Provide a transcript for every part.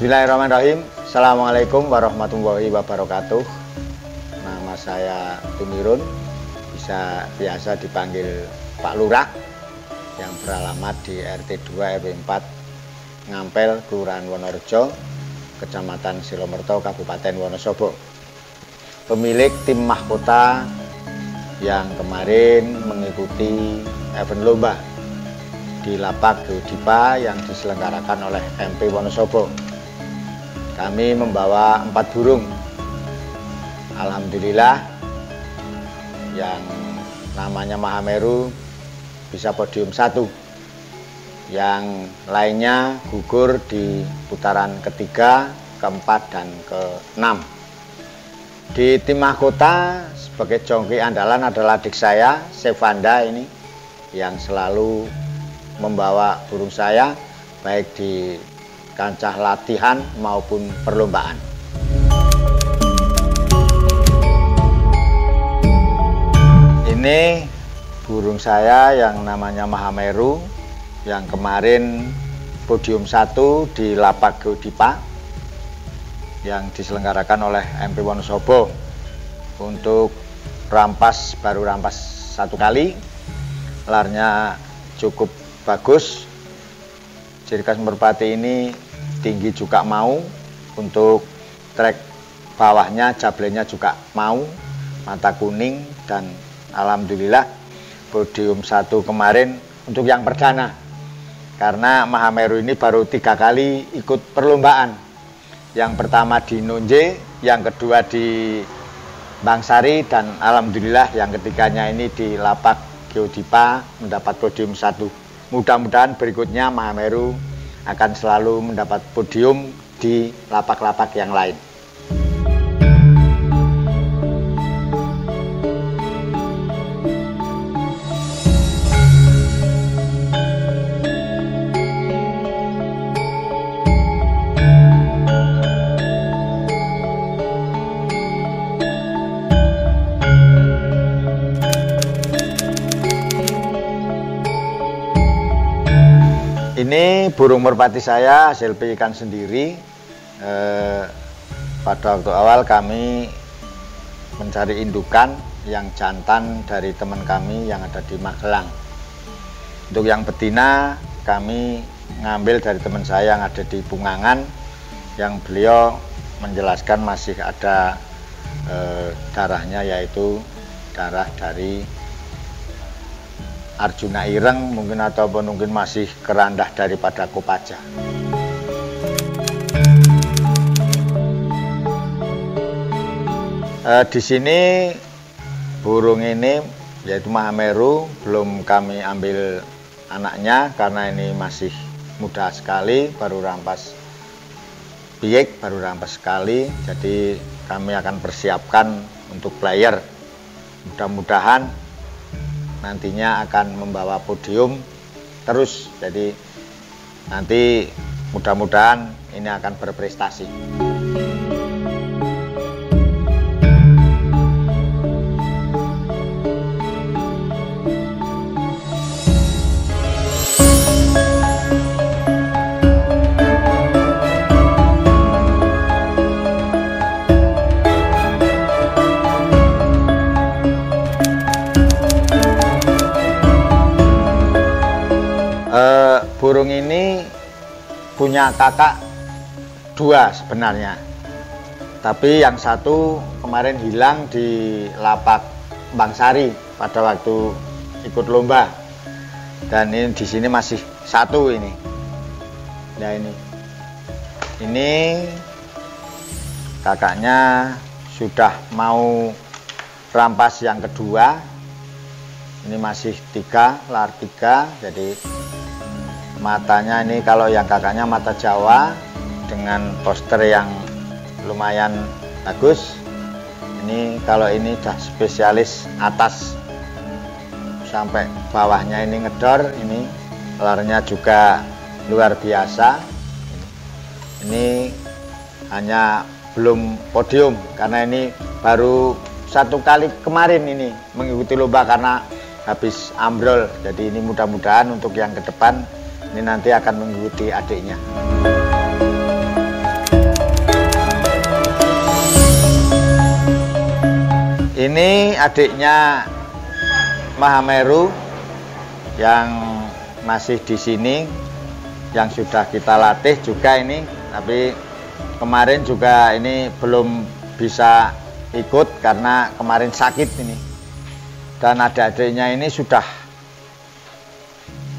Bismillahirrahmanirrahim. Assalamualaikum warahmatullahi wabarakatuh. Nama saya Tumirun, biasa dipanggil Pak Lurah, yang beralamat di RT 2 RW 4 Ngampel, Kelurahan Wonorejo, Kecamatan Silomerto, Kabupaten Wonosobo. Pemilik tim mahkota yang kemarin mengikuti event lomba di Lapak Geodipa yang diselenggarakan oleh MP Wonosobo. Kami membawa 4 burung. Alhamdulillah yang namanya Mahameru bisa podium 1. Yang lainnya gugur di putaran ketiga, keempat, dan ke-6. Di tim mahkota sebagai joki andalan adalah adik saya, Sevanda ini, yang selalu membawa burung saya baik di kancah latihan maupun perlombaan. Ini burung saya yang namanya Mahameru yang kemarin podium 1 di Lapak Geodipa yang diselenggarakan oleh MP Wonosobo. Untuk rampas, baru rampas 1 kali, larnya cukup bagus. Ciri khas merpati ini tinggi juga mau, untuk trek bawahnya, jablenya juga mau, mata kuning, dan alhamdulillah podium 1 kemarin untuk yang perdana. Karena Mahameru ini baru 3 kali ikut perlombaan. Yang pertama di Nonje, yang kedua di Bangsari, dan alhamdulillah yang ketiganya ini di Lapak Geodipa mendapat podium 1. Mudah-mudahan berikutnya Mahameru akan selalu mendapat podium di lapak-lapak yang lain. Ini burung merpati saya hasil piikan sendiri. Pada waktu awal kami mencari indukan yang jantan dari teman kami yang ada di Magelang. Untuk yang betina kami ngambil dari teman saya yang ada di Bungangan, yang beliau menjelaskan masih ada darahnya, yaitu darah dari Arjuna Ireng mungkin, ataupun mungkin masih kerandah daripada Kopaja. Di sini burung ini yaitu Mahameru belum kami ambil anaknya karena ini masih muda sekali, baru rampas piik, baru rampas sekali. Jadi kami akan persiapkan untuk player. Mudah-mudahan nantinya akan membawa podium terus. Jadi nanti mudah-mudahan ini akan berprestasi. Burung ini punya kakak 2 sebenarnya, tapi yang satu kemarin hilang di Lapak Bangsari pada waktu ikut lomba, dan ini di sini masih 1 ini. Nah ini kakaknya sudah mau rampas yang kedua. Ini masih 3, lar 3, jadi matanya ini kalau yang kakaknya mata Jawa dengan poster yang lumayan bagus. Ini kalau ini udah spesialis atas sampai bawahnya ini ngedor, ini larnya juga luar biasa. Ini hanya belum podium karena ini baru 1 kali kemarin ini mengikuti lomba karena habis ambrol. Jadi ini mudah-mudahan untuk yang ke depan ini nanti akan mengikuti adiknya. Ini adiknya Mahameru yang masih di sini, yang sudah kita latih juga ini, tapi kemarin juga ini belum bisa ikut karena kemarin sakit ini. Dan adik-adiknya ini sudah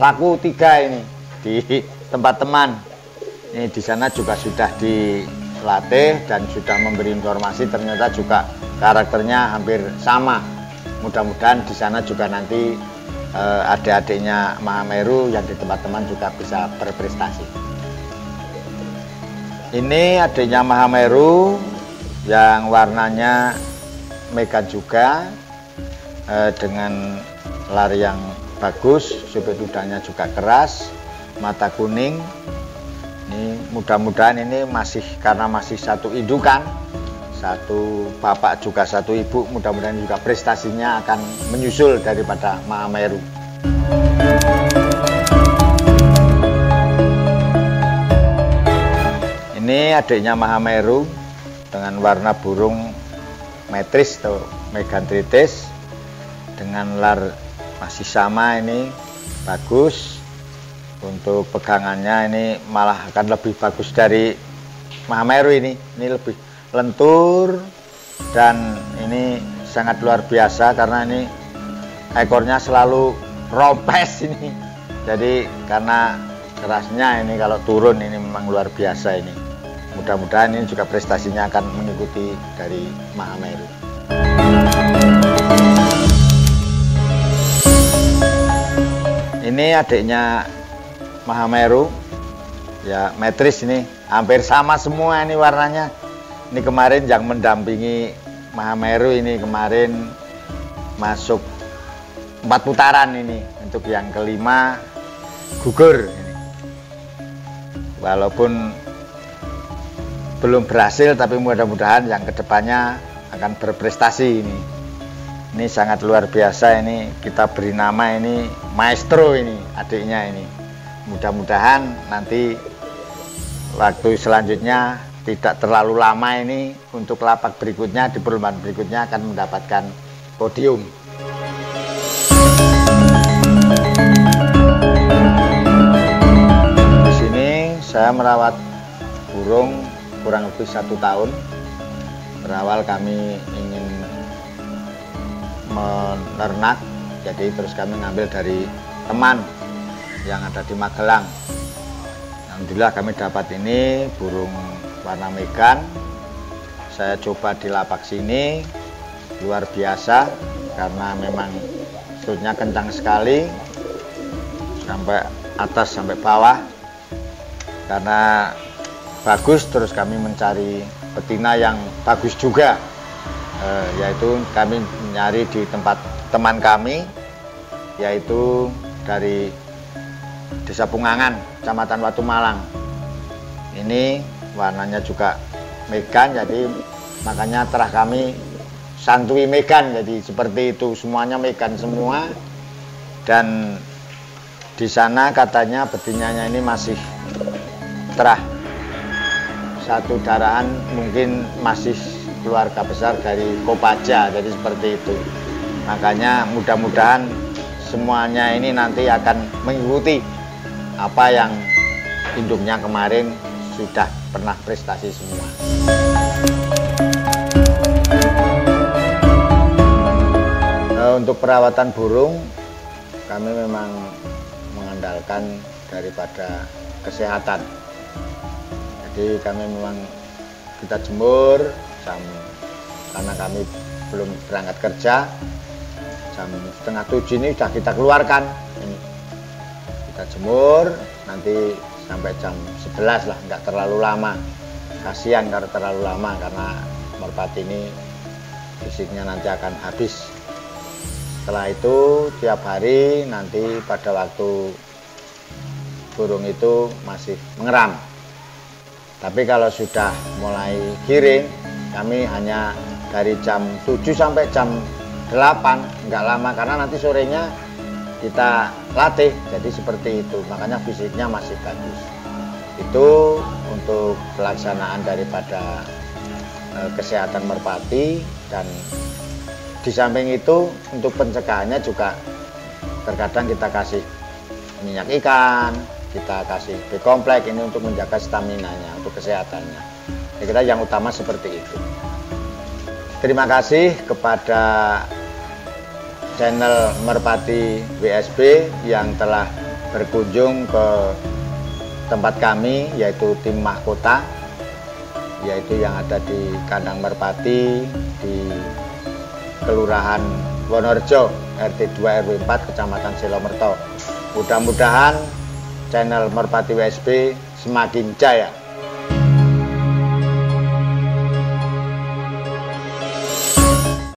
laku 3 ini di tempat teman. Ini di sana juga sudah dilatih dan sudah memberi informasi, ternyata juga karakternya hampir sama. Mudah-mudahan di sana juga nanti adik-adiknya Mahameru yang di tempat teman juga bisa berprestasi. Ini adiknya Mahameru yang warnanya Megan juga, dengan lari yang bagus, sudut udahnya juga keras, mata kuning. Ini mudah-mudahan ini masih karena masih satu indukan, satu bapak juga satu ibu, mudah-mudahan juga prestasinya akan menyusul daripada Mahameru. Ini adiknya Mahameru dengan warna burung metris atau megantritis, dengan lar masih sama, ini bagus. Untuk pegangannya ini malah akan lebih bagus dari Mahameru ini lebih lentur dan ini sangat luar biasa karena ini ekornya selalu rompes ini. Jadi karena kerasnya ini kalau turun ini memang luar biasa ini. Mudah-mudahan ini juga prestasinya akan mengikuti dari Mahameru. Ini adiknya Mahameru ya, metris, ini hampir sama semua ini warnanya. Ini kemarin yang mendampingi Mahameru ini kemarin masuk 4 putaran ini, untuk yang kelima gugur ini. Walaupun belum berhasil, tapi mudah-mudahan yang kedepannya akan berprestasi ini. Ini sangat luar biasa, ini kita beri nama ini maestro ini adiknya ini. Mudah-mudahan nanti waktu selanjutnya tidak terlalu lama ini, untuk lapak berikutnya di perlombaan berikutnya akan mendapatkan podium. Di sini saya merawat burung kurang lebih 1 tahun. Berawal kami ingin menernak, jadi terus kami ngambil dari teman yang ada di Magelang. Alhamdulillah kami dapat ini burung warna megan. Saya coba di lapak sini, luar biasa karena memang surutnya kencang sekali sampai atas sampai bawah. Karena bagus, terus kami mencari betina yang bagus juga, yaitu kami mencari di tempat teman kami, yaitu dari Desa Pungangan, Kecamatan Watu Malang. Ini warnanya juga megan, jadi makanya terah kami santui megan, jadi seperti itu, semuanya megan semua. Dan di sana katanya betinanya ini masih terah satu darahan, mungkin masih keluarga besar dari Kopaja, jadi seperti itu. Makanya mudah-mudahan semuanya ini nanti akan mengikuti apa yang induknya kemarin sudah pernah prestasi semua. Untuk perawatan burung kami memang mengandalkan daripada kesehatan. Jadi kami memang kita jemur karena kami belum berangkat kerja, jam 6:30 ini sudah kita keluarkan. Ini kita jemur, nanti sampai jam 11 lah, nggak terlalu lama. Kasihan kalau terlalu lama karena merpati ini fisiknya nanti akan habis. Setelah itu tiap hari nanti pada waktu burung itu masih mengeram. Tapi kalau sudah mulai giring, kami hanya dari jam 7 sampai jam 8, nggak lama karena nanti sorenya kita latih, jadi seperti itu. Makanya fisiknya masih bagus. Itu untuk pelaksanaan daripada kesehatan merpati. Dan Di samping itu untuk pencegahannya juga terkadang kita kasih minyak ikan, kita kasih B-kompleks ini untuk menjaga stamina-nya, untuk kesehatannya. Kira-kira yang utama seperti itu. Terima kasih kepada channel Merpati WSB yang telah berkunjung ke tempat kami, yaitu tim mahkota, yaitu yang ada di Kandang Merpati di Kelurahan Wonorejo, RT 2 RW 4, Kecamatan Silomerto. Mudah-mudahan channel Merpati WSB semakin jaya.